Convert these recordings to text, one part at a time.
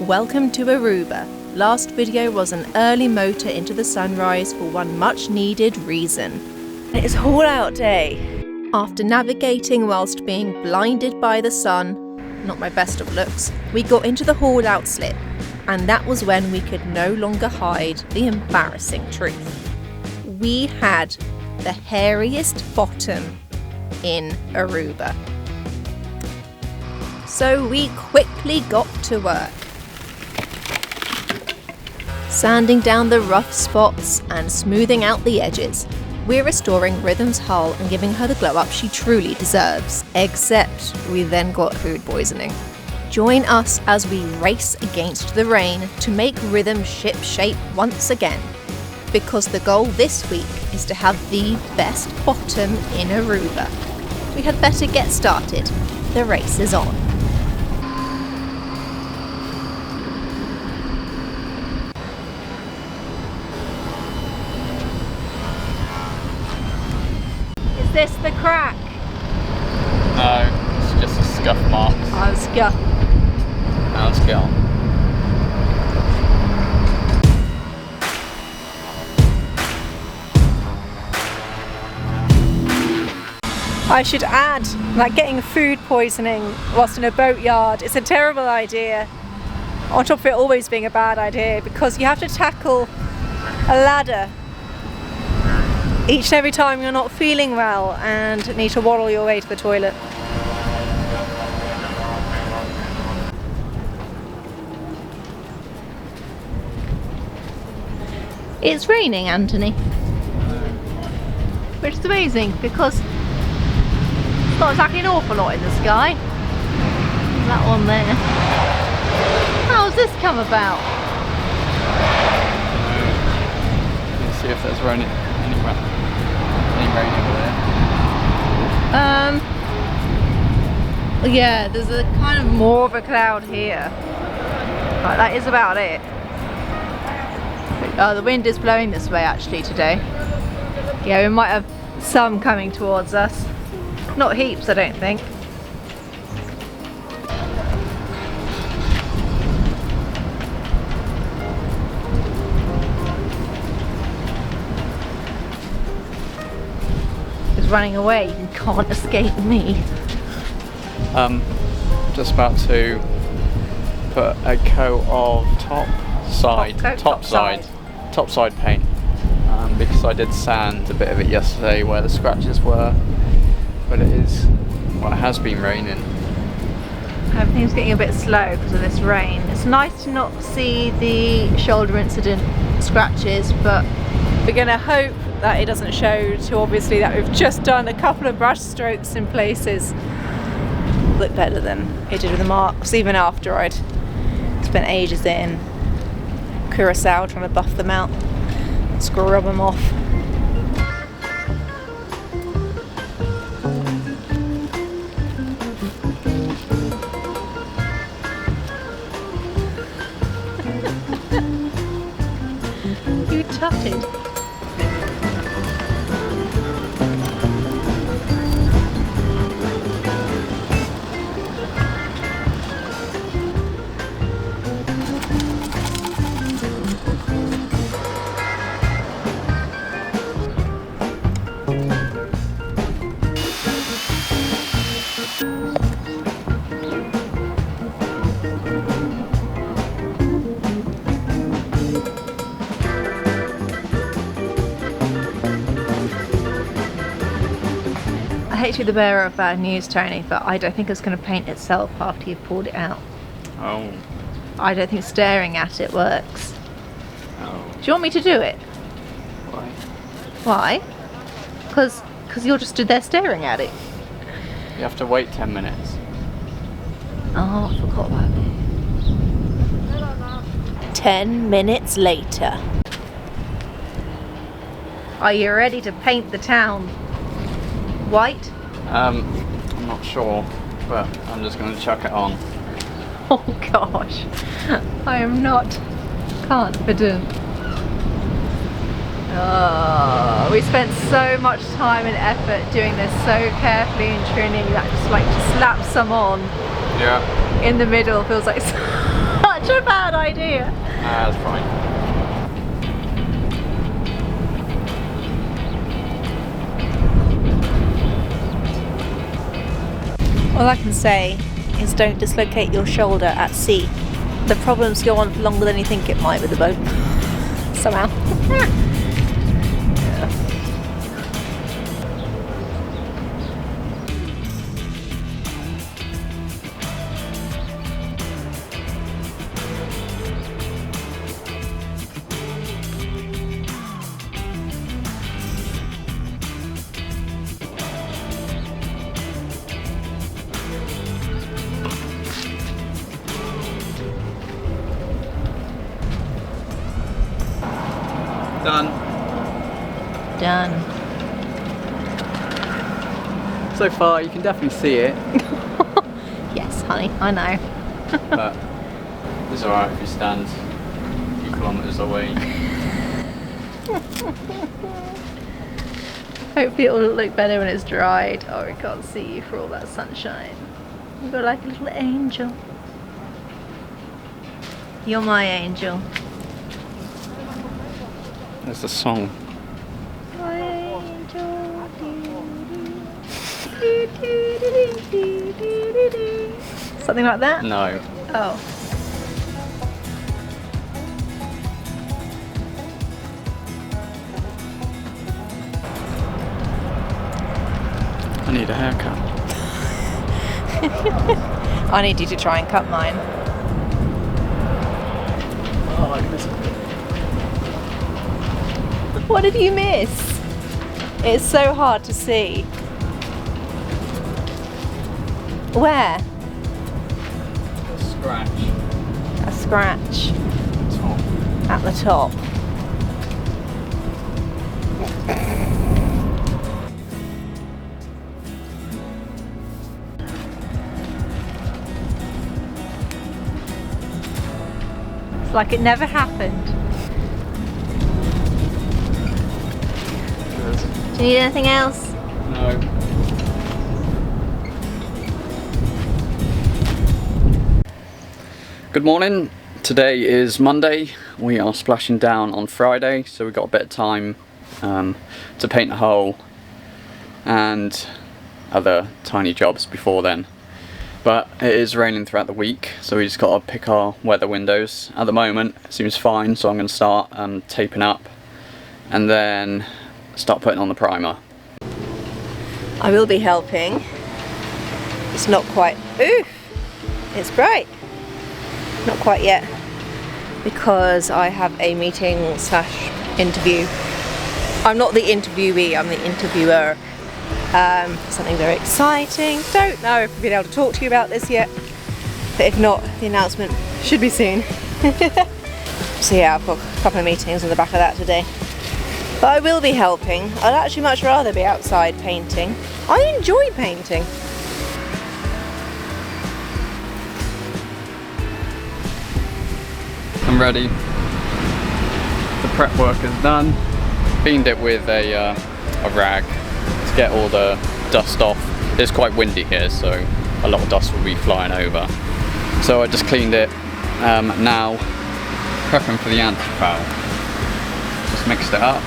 Welcome to Aruba. Last video was an early motor into the sunrise for one much needed reason. It is haul out day. After navigating whilst being blinded by the sun, not my best of looks, we got into the haul out slip, and that was when we could no longer hide the embarrassing truth. We had the hairiest bottom in Aruba. So we quickly got to work, sanding down the rough spots and smoothing out the edges. We're restoring Rhythm's hull and giving her the glow up she truly deserves. Except we then got food poisoning. Join us as we race against the rain to make Rhythm ship shape once again. Because the goal this week is to have the best bottom in Aruba. We had better get started. The race is on. Is this the crack? No, it's just a scuff mark. Oh, scuff. Now it's gone. I should add that getting food poisoning whilst in a boatyard is a terrible idea. On top of it always being a bad idea, because you have to tackle a ladder each and every time you're not feeling well and need to waddle your way to the toilet. It's raining, Anthony, which is amazing because it's not exactly an awful lot in the sky. That one there. How's this come about? Let's see if there's any rain over there. Yeah, there's a kind of more of a cloud here. Right, that is about it. The wind is blowing this way actually today. Yeah, we might have some coming towards us. Not heaps, I don't think. It's running away, you can't escape me. Just about to put a coat of topside paint, because I did sand a bit of it yesterday where the scratches were, but it has been raining. Everything's getting a bit slow because of this rain. It's nice to not see the shoulder incident scratches, but we're going to hope that it doesn't show too obviously that we've just done a couple of brush strokes in places. Look better than it did with the marks, even after I'd spent ages in Curacao trying to buff them out, scrub them off. You tutted. I hate to be the bearer of bad news, Tony, but I don't think it's going to paint itself after you've pulled it out. Oh. I don't think staring at it works. Oh. Do you want me to do it? Why? Why? Because you're just stood there staring at it. You have to wait 10 minutes. Oh, I forgot about it. 10 minutes later. Are you ready to paint the town white? I'm not sure, but I'm just going to chuck it on. Oh gosh, I am not confident. Oh, we spent so much time and effort doing this so carefully and trimming that just like to slap some on Yeah. in the middle feels like such a bad idea. That's fine. All I can say is don't dislocate your shoulder at sea. The problems go on for longer than you think it might with the boat. Somehow. Yeah. Done. Done. So far, you can definitely see it. Yes, honey, I know. But it's alright if you stand a few kilometres away. Hopefully it will look better when it's dried. Oh, I can't see you for all that sunshine. You're like a little angel. You're my angel. There's the song. My angel. Something like that? No. Oh. I need a haircut. I need you to try and cut mine. Oh, like this. What did you miss? It's so hard to see. Where? A scratch. A scratch Top. at the top. It's like it never happened. Do you need anything else? No. Good morning. Today is Monday. We are splashing down on Friday, so we've got a bit of time to paint the hull and other tiny jobs before then. But it is raining throughout the week, so we just got to pick our weather windows. At the moment, it seems fine, so I'm going to start taping up and then start putting on the primer. I will be helping. It's not quite. Oof! It's bright. Not quite yet, because I have a meeting / interview. I'm not the interviewee, I'm the interviewer. Something very exciting. Don't know if I've been able to talk to you about this yet, but if not, the announcement should be soon. So yeah, I've got a couple of meetings on the back of that today. But I will be helping. I'd actually much rather be outside painting. I enjoy painting. I'm ready. The prep work is done. Cleaned it with a rag to get all the dust off. It's quite windy here, so a lot of dust will be flying over. So I just cleaned it. Now, prepping for the antifoul. Just mixed it up.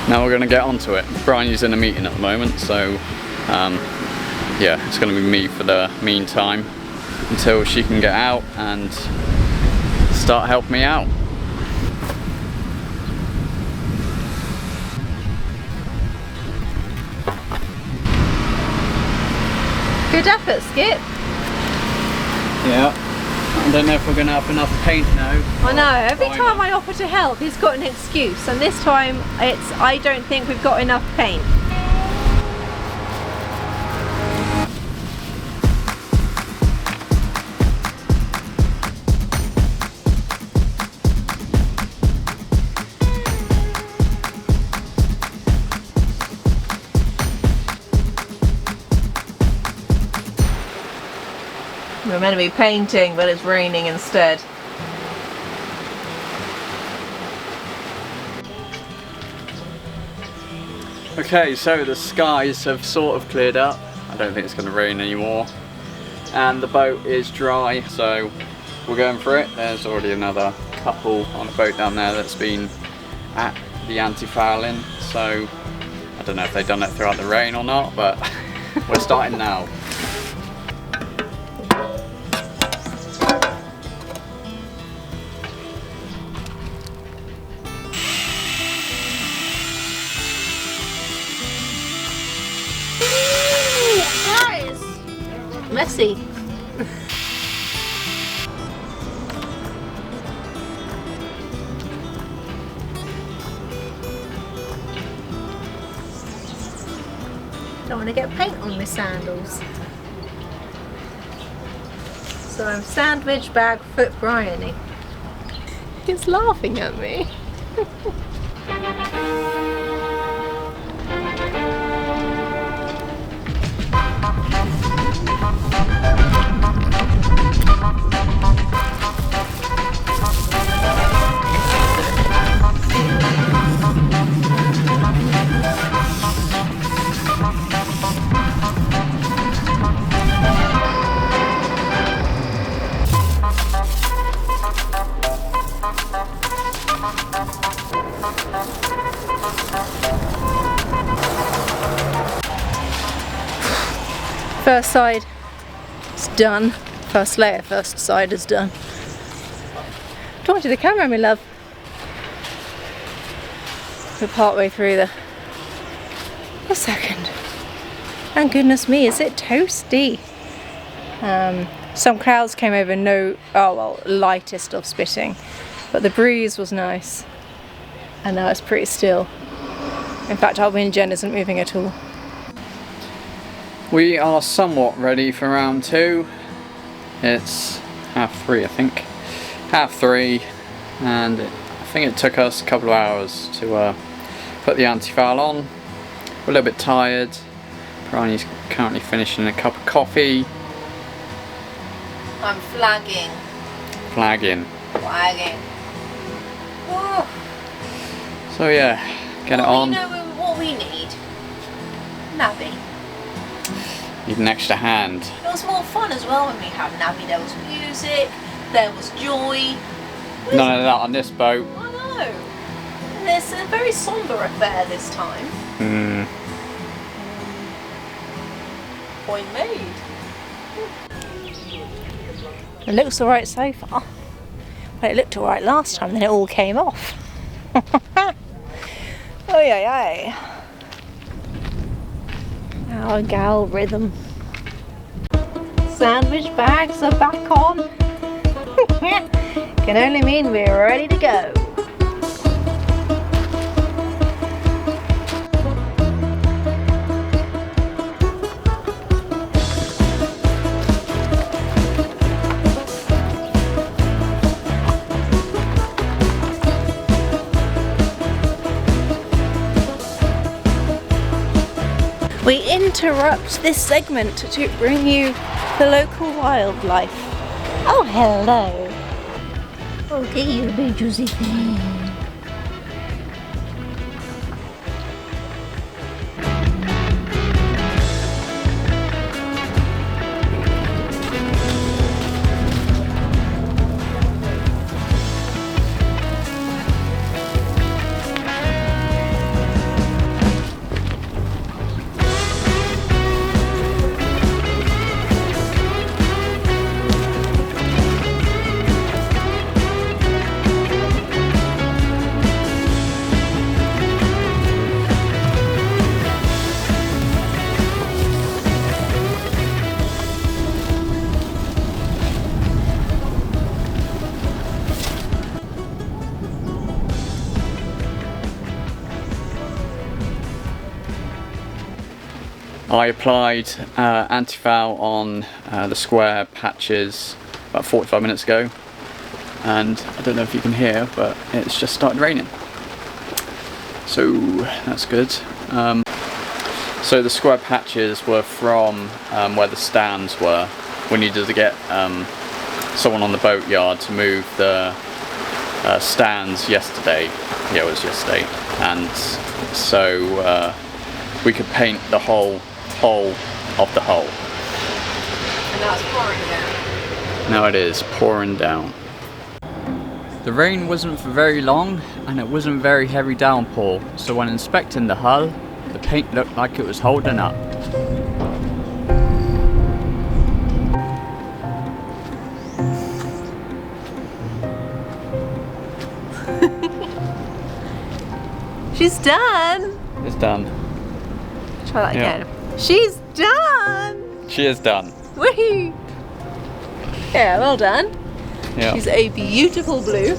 Now we're going to get onto it. Bryony's in a meeting at the moment, so yeah, it's going to be me for the meantime until she can get out and start helping me out. Good effort, Skip. Yeah, I don't know if we're going to have enough paint now. I know, every time I offer to help he's got an excuse, and this time it's I don't think we've got enough paint. We're meant to be painting, but it's raining instead. Okay, so the skies have sort of cleared up. I don't think it's going to rain anymore. and the boat is dry, so we're going for it. There's already another couple on a boat down there that's been at the anti-fouling, so I don't know if they've done it throughout the rain or not, but we're starting now. Messy. Don't want to get paint on my sandals. So I'm sandwich bag foot Bryony. He's laughing at me. First side is done. First layer, first side is done. Talk to the camera, my love. We're partway through the second. And goodness me, is it toasty? Some clouds came over, lightest of spitting, but the breeze was nice. And now it's pretty still. In fact, our wind gen isn't moving at all. We are somewhat ready for round 2. It's 3:30, I think. 3:30, and I think it took us a couple of hours to put the anti-foul on. We're a little bit tired. Bryony's currently finishing a cup of coffee. I'm flagging. Flagging. Oh. So yeah, get it on. We know what we need. Navvy. Need an extra hand. It was more fun as well when we had Navvy. There was music, there was joy. None of that on this boat. I know. And it's a very somber affair this time. Point made. It looks alright so far. Well, it looked alright last time, then it all came off. Oh yeah. Our gal rhythm. Sandwich bags are back on. Can only mean we're ready to go. We interrupt this segment to bring you the local wildlife. Oh, hello. Okay, you big juicy thing. I applied anti-foul on the square patches about 45 minutes ago, and I don't know if you can hear, but it's just started raining, so that's good. So the square patches were from where the stands were. We needed to get someone on the boatyard to move the stands yesterday. Yeah, it was yesterday, and so we could paint the whole of the hull. And now it's pouring down. Now it is pouring down. The rain wasn't for very long and it wasn't very heavy downpour, so when inspecting the hull, the paint looked like it was holding up. She's done! It's done. Try that again. She's done! She is done. Whee! Yeah, well done. Yeah. She's a beautiful blue.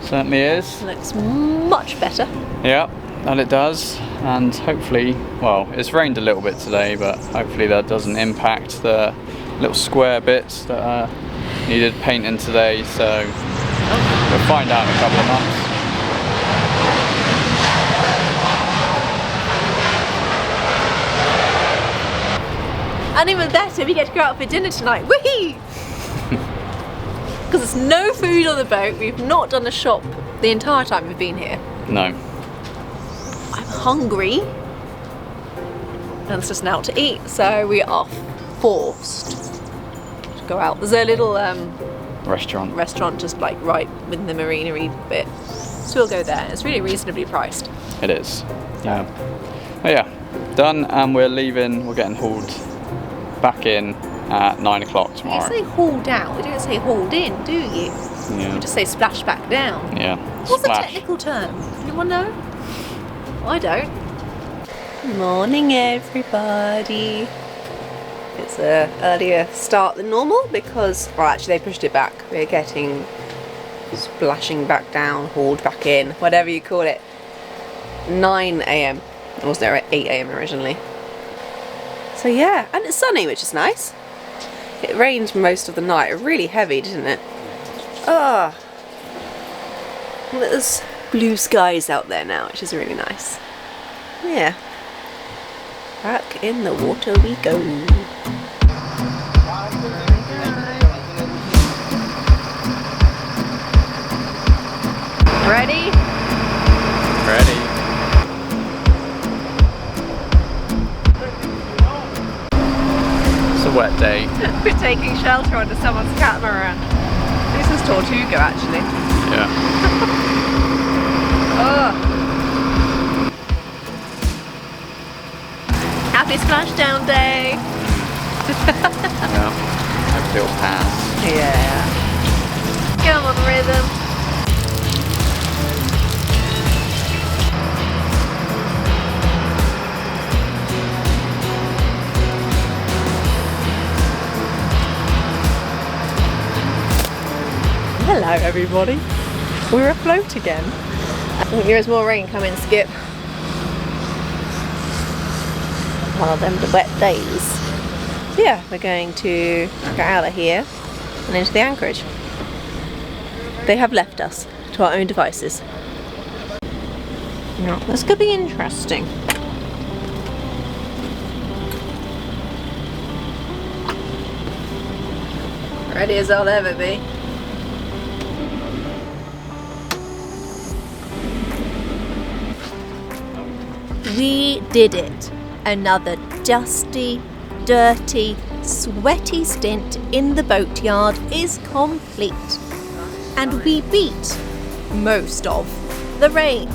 Certainly is. Looks much better. Yeah, and it does. And hopefully, well, it's rained a little bit today, but hopefully that doesn't impact the little square bits that needed painting today. So we'll find out in a couple of months. And even better, we get to go out for dinner tonight. Whee! Because there's no food on the boat. We've not done a shop the entire time we've been here. No. I'm hungry. And it's just now to eat, so we are forced to go out. There's a little restaurant just like right within the marina bit. So we'll go there. It's really reasonably priced. It is. Yeah. Oh yeah, done, and we're leaving. We're getting hauled back in at 9 o'clock tomorrow. You say hauled out, we don't say hauled in, do you? Yeah. You just say splash back down. Yeah. What's the Splash. technical term? Anyone know? I don't. Morning everybody. It's a earlier start than normal because, well actually they pushed it back. We're getting splashing back down, hauled back in, whatever you call it. 9 AM. I was there at 8 AM originally. So yeah, and it's sunny, which is nice. It rained most of the night, really heavy, didn't it? Ah, there's blue skies out there now, which is really nice. Yeah, back in the water we go. Ready? Ready. It's a wet day. We're taking shelter under someone's catamaran. This is Tortuga, actually. Yeah. Oh. Happy Splashdown Day! Yeah. Hopefully it'll pass. Yeah. Come on, Rhythm. Hello everybody, we're afloat again. I think there is more rain coming, Skip. One of them the wet days. So yeah, we're going to get out of here and into the anchorage. They have left us to our own devices. Now, this could be interesting. Ready as I'll ever be. We did it. Another dusty, dirty, sweaty stint in the boatyard is complete. And we beat most of the rain.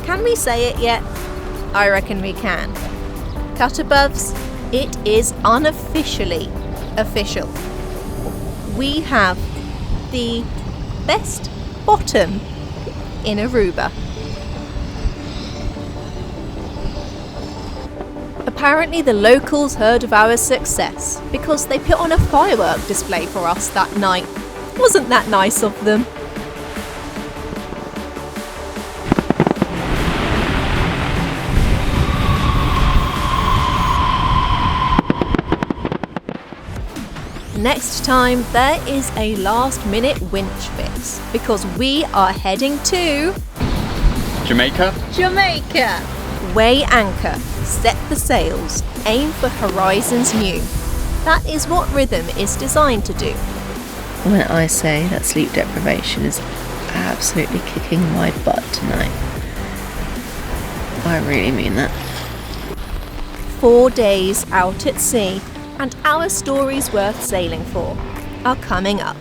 Can we say it yet? I reckon we can. Cut aboves, it is unofficially official. We have the best bottom in Aruba. Apparently the locals heard of our success because they put on a firework display for us that night. Wasn't that nice of them? Next time there is a last minute winch fix because we are heading to Jamaica? Jamaica. Weigh anchor, set the sails, aim for horizons new. That is what Rhythm is designed to do. When I say that sleep deprivation is absolutely kicking my butt tonight, I really mean that. 4 days out at sea, and our stories worth sailing for are coming up.